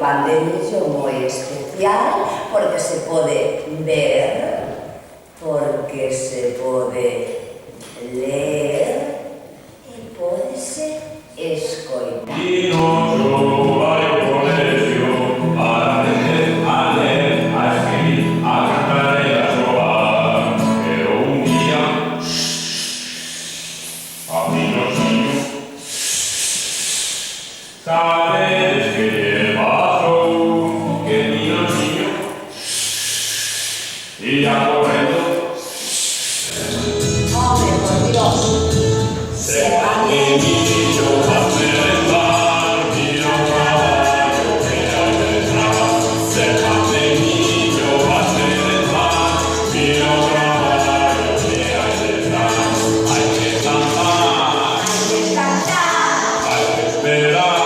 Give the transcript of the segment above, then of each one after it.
pandemia é moi especial porque se pode ver, porque se pode ler e pódese escoitar. Sabes que te pasó, que niño iba corriendo. ¡Hombre, por Dios! Se va de niño a merendar, mira un caballo que hay detrás. Se va de niño a merendar, mira un caballo que hay detrás. Hay que cantar, hay que esperar.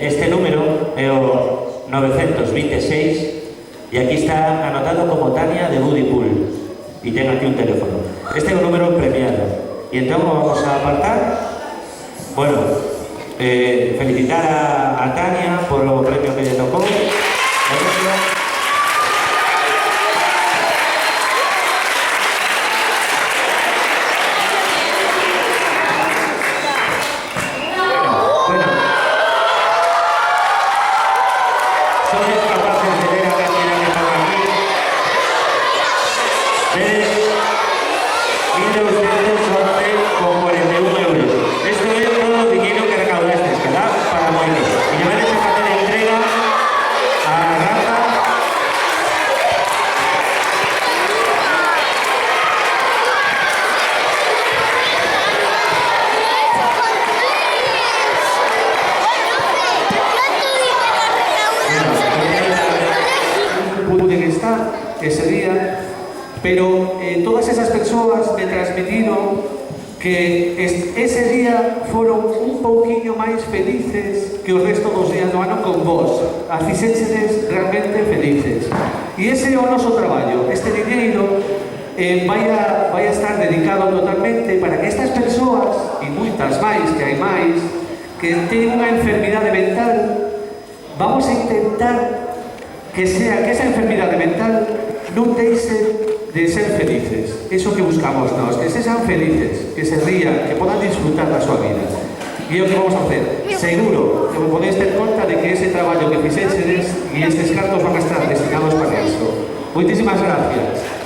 Este número é o 926 e aquí está anotado como Tania de Budipool e ten aquí un teléfono. Este é un número premiado e entón vamos a apartar. Bueno, felicitar a Tania por o premio que lle tocou. Ese día, pero todas esas persoas me transmitiron que ese día foron un pouquiño máis felices que o resto dos días do ano con vos, facíxensedes realmente felices. E ese é o noso traballo. Este diñeiro vai a estar dedicado totalmente para que estas persoas, e moitas máis, que hai máis, que ten unha enfermidade mental, vamos a intentar que esa enfermidade mental non deixe de ser felices. Eso que buscamos nós, que sexan felices, que se rían, que podan disfrutar da súa vida. E é o que vamos a facer. Seguro que vos podeis ter conta de que ese traballo que fixeches e estes cartos van a estar destinados para iso. Moitísimas gracias.